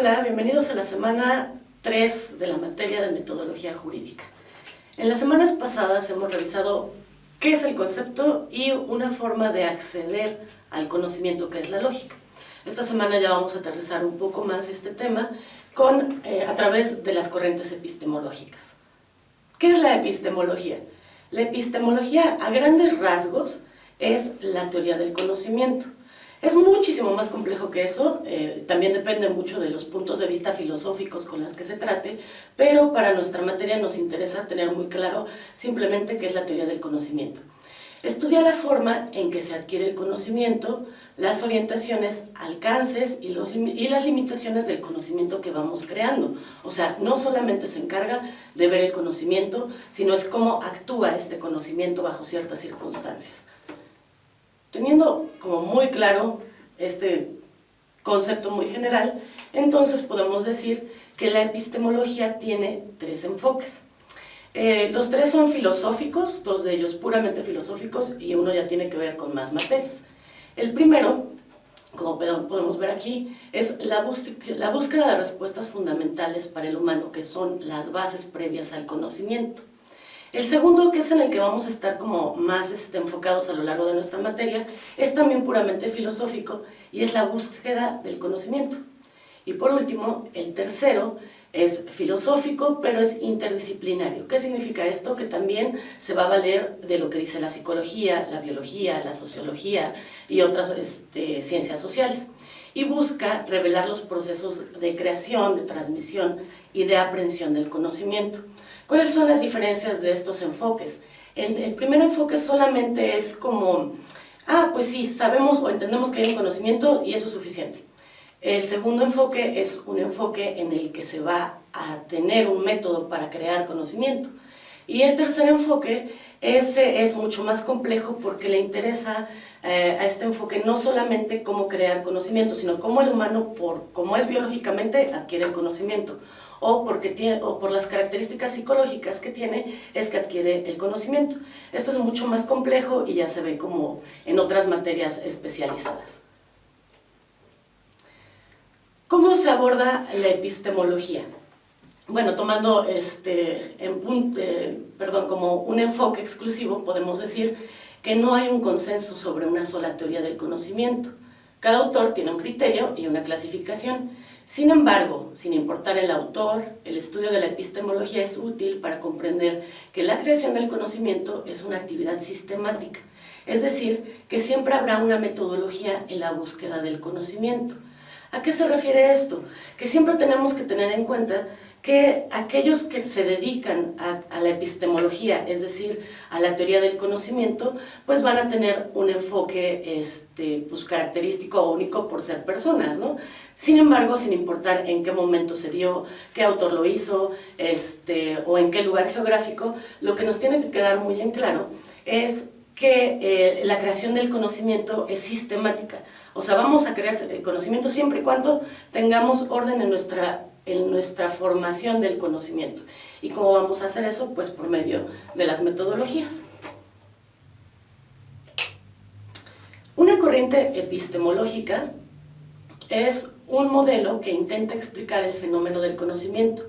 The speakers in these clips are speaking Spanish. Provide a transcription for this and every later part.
Hola, bienvenidos a la semana 3 de la materia de metodología jurídica. En las semanas pasadas hemos revisado qué es el concepto y una forma de acceder al conocimiento que es la lógica. Esta semana ya vamos a aterrizar un poco más este tema a través de las corrientes epistemológicas. ¿Qué es la epistemología? La epistemología, a grandes rasgos, es la teoría del conocimiento. Es muchísimo más complejo que eso, también depende mucho de los puntos de vista filosóficos con los que se trate, pero para nuestra materia nos interesa tener muy claro simplemente qué es la teoría del conocimiento. Estudia la forma en que se adquiere el conocimiento, las orientaciones, alcances y las limitaciones del conocimiento que vamos creando. O sea, no solamente se encarga de ver el conocimiento, sino es cómo actúa este conocimiento bajo ciertas circunstancias. Teniendo como muy claro este concepto muy general, entonces podemos decir que la epistemología tiene tres enfoques. Los tres son filosóficos, dos de ellos puramente filosóficos y uno ya tiene que ver con más materias. El primero, como podemos ver aquí, es la búsqueda de respuestas fundamentales para el humano, que son las bases previas al conocimiento. El segundo, que es en el que vamos a estar como más enfocados a lo largo de nuestra materia, es también puramente filosófico y es la búsqueda del conocimiento. Y por último, el tercero es filosófico, pero es interdisciplinario. ¿Qué significa esto? Que también se va a valer de lo que dice la psicología, la biología, la sociología y otras ciencias sociales. Y busca revelar los procesos de creación, de transmisión y de aprehensión del conocimiento. ¿Cuáles son las diferencias de estos enfoques? El primer enfoque solamente es como, pues sí, sabemos o entendemos que hay un conocimiento y eso es suficiente. El segundo enfoque es un enfoque en el que se va a tener un método para crear conocimiento. Y el tercer enfoque es mucho más complejo porque le interesa a este enfoque no solamente cómo crear conocimiento, sino cómo el humano, como es biológicamente, adquiere el conocimiento. O por las características psicológicas que tiene, es que adquiere el conocimiento. Esto es mucho más complejo y ya se ve como en otras materias especializadas. ¿Cómo se aborda la epistemología? Bueno, tomando como un enfoque exclusivo, podemos decir que no hay un consenso sobre una sola teoría del conocimiento. Cada autor tiene un criterio y una clasificación. Sin embargo, sin importar el autor, el estudio de la epistemología es útil para comprender que la creación del conocimiento es una actividad sistemática, es decir, que siempre habrá una metodología en la búsqueda del conocimiento. ¿A qué se refiere esto? Que siempre tenemos que tener en cuenta que aquellos que se dedican a la epistemología, es decir, a la teoría del conocimiento, pues van a tener un enfoque característico o único por ser personas, ¿no? Sin embargo, sin importar en qué momento se dio, qué autor lo hizo, o en qué lugar geográfico, lo que nos tiene que quedar muy en claro es que la creación del conocimiento es sistemática. O sea, vamos a crear conocimiento siempre y cuando tengamos orden en nuestra formación del conocimiento. ¿Y cómo vamos a hacer eso? Pues por medio de las metodologías. Una corriente epistemológica es un modelo que intenta explicar el fenómeno del conocimiento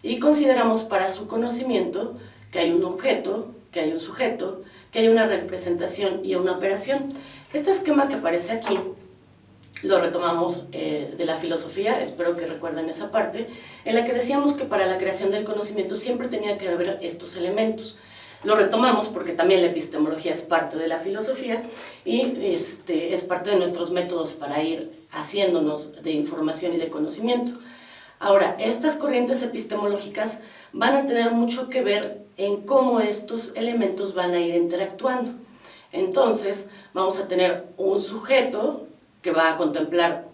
y consideramos para su conocimiento que hay un objeto, que hay un sujeto, que hay una representación y una operación. Este esquema que aparece aquí lo retomamos de la filosofía, espero que recuerden esa parte, en la que decíamos que para la creación del conocimiento siempre tenía que haber estos elementos. Lo retomamos porque también la epistemología es parte de la filosofía y es parte de nuestros métodos para ir haciéndonos de información y de conocimiento. Ahora, estas corrientes epistemológicas van a tener mucho que ver en cómo estos elementos van a ir interactuando. Entonces, vamos a tener un sujeto que va a contemplar,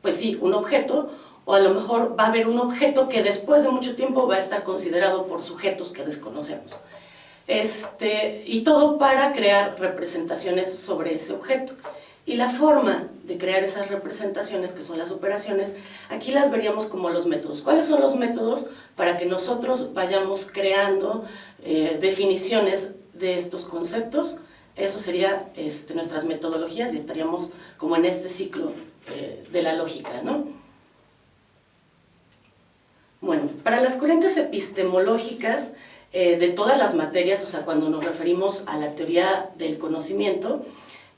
pues sí, un objeto, o a lo mejor va a haber un objeto que después de mucho tiempo va a estar considerado por sujetos que desconocemos. Y todo para crear representaciones sobre ese objeto. Y la forma de crear esas representaciones, que son las operaciones, aquí las veríamos como los métodos. ¿Cuáles son los métodos para que nosotros vayamos creando definiciones de estos conceptos? Eso sería nuestras metodologías y estaríamos como en este ciclo de la lógica, ¿no? Bueno, para las corrientes epistemológicas de todas las materias, o sea, cuando nos referimos a la teoría del conocimiento,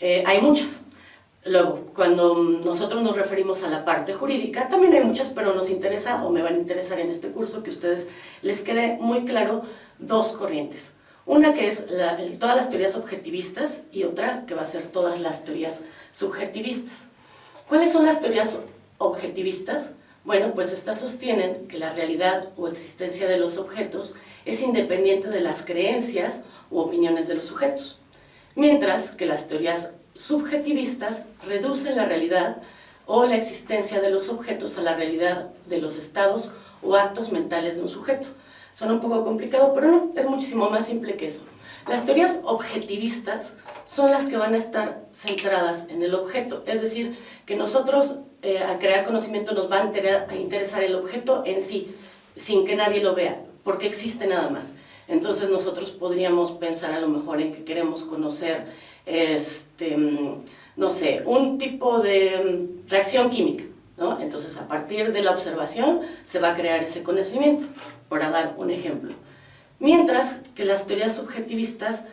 hay muchas. Luego, cuando nosotros nos referimos a la parte jurídica, también hay muchas, pero nos interesa, o me van a interesar en este curso, que a ustedes les quede muy claro dos corrientes. Una que es todas las teorías objetivistas y otra que va a ser todas las teorías subjetivistas. ¿Cuáles son las teorías objetivistas? Bueno, pues estas sostienen que la realidad o existencia de los objetos es independiente de las creencias u opiniones de los sujetos, mientras que las teorías subjetivistas reducen la realidad o la existencia de los objetos a la realidad de los estados o actos mentales de un sujeto. Suena un poco complicado, pero no, es muchísimo más simple que eso. Las teorías objetivistas son las que van a estar centradas en el objeto, es decir, que nosotros al crear conocimiento nos va a interesar el objeto en sí, sin que nadie lo vea, porque existe nada más. Entonces nosotros podríamos pensar a lo mejor en que queremos conocer, no sé, un tipo de reacción química, ¿no? Entonces a partir de la observación se va a crear ese conocimiento, para dar un ejemplo. Mientras que las teorías subjetivistas,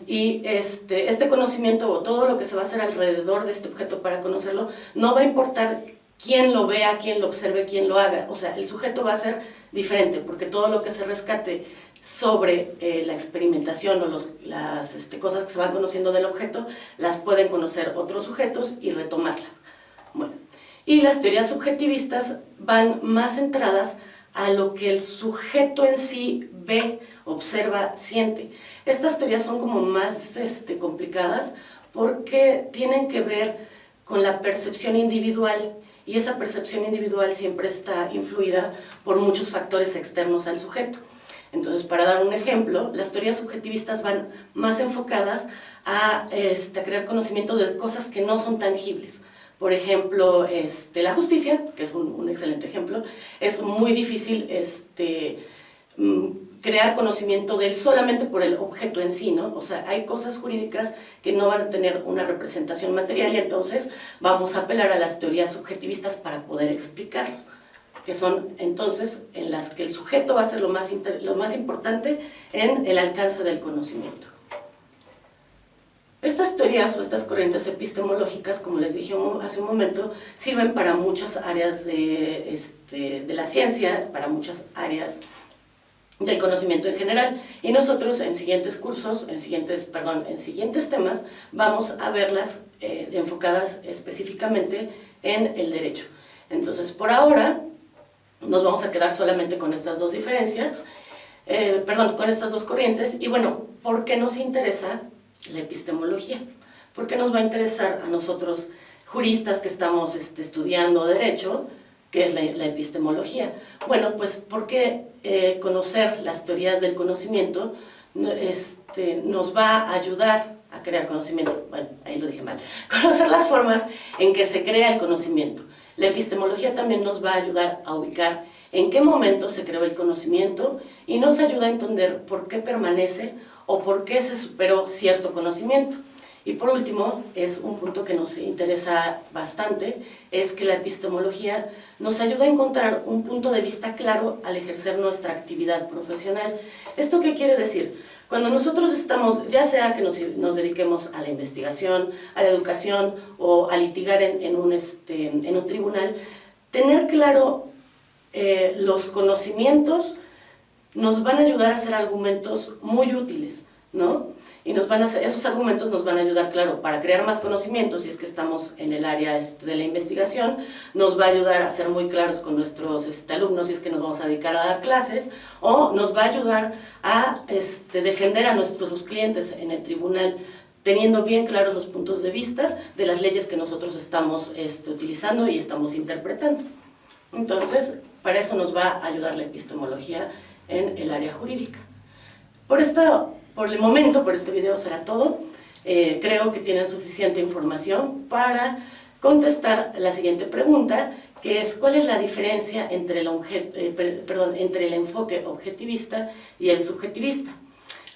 y este conocimiento o todo lo que se va a hacer alrededor de este objeto para conocerlo, no va a importar quién lo vea, quién lo observe, quién lo haga. O sea, el sujeto va a ser diferente, porque todo lo que se rescate sobre la experimentación o las cosas que se van conociendo del objeto, las pueden conocer otros sujetos y retomarlas. Bueno, y las teorías subjetivistas van más centradas a lo que el sujeto en sí ve, observa, siente. Estas teorías son como más complicadas porque tienen que ver con la percepción individual, y esa percepción individual siempre está influida por muchos factores externos al sujeto. Entonces, para dar un ejemplo, las teorías subjetivistas van más enfocadas a crear conocimiento de cosas que no son tangibles. Por ejemplo, la justicia, que es un excelente ejemplo, es muy difícil crear conocimiento de él solamente por el objeto en sí, ¿no? O sea, hay cosas jurídicas que no van a tener una representación material y entonces vamos a apelar a las teorías subjetivistas para poder explicarlo, que son entonces en las que el sujeto va a ser lo más importante en el alcance del conocimiento. Estas teorías o estas corrientes epistemológicas, como les dije hace un momento, sirven para muchas áreas de la ciencia, para muchas áreas del conocimiento en general, y nosotros en siguientes cursos, en siguientes temas, vamos a verlas enfocadas específicamente en el derecho. Entonces, por ahora, nos vamos a quedar solamente con estas dos diferencias, con estas dos corrientes, y bueno, ¿por qué nos interesa la epistemología? ¿Por qué nos va a interesar a nosotros, juristas que estamos estudiando derecho, qué es la epistemología? Bueno, pues porque conocer las teorías del conocimiento nos va a ayudar a crear conocimiento. Bueno, ahí lo dije mal. Conocer las formas en que se crea el conocimiento. La epistemología también nos va a ayudar a ubicar en qué momento se creó el conocimiento y nos ayuda a entender por qué permanece o por qué se superó cierto conocimiento. Y por último, es un punto que nos interesa bastante, es que la epistemología nos ayuda a encontrar un punto de vista claro al ejercer nuestra actividad profesional. ¿Esto qué quiere decir? Cuando nosotros estamos, ya sea que nos dediquemos a la investigación, a la educación o a litigar en un tribunal, tener claro los conocimientos nos van a ayudar a hacer argumentos muy útiles, ¿no? Y esos argumentos nos van a ayudar, claro, para crear más conocimientos, si es que estamos en el área de la investigación, nos va a ayudar a ser muy claros con nuestros alumnos, si es que nos vamos a dedicar a dar clases, o nos va a ayudar a defender a nuestros clientes en el tribunal, teniendo bien claros los puntos de vista de las leyes que nosotros estamos utilizando y estamos interpretando. Entonces, para eso nos va a ayudar la epistemología en el área jurídica. Por el momento, por este video será todo. Creo que tienen suficiente información para contestar la siguiente pregunta, que es ¿cuál es la diferencia entre el enfoque objetivista y el subjetivista?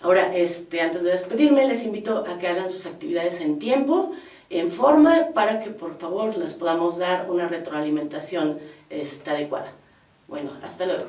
Ahora, antes de despedirme, les invito a que hagan sus actividades en tiempo, en forma, para que por favor les podamos dar una retroalimentación adecuada. Bueno, hasta luego.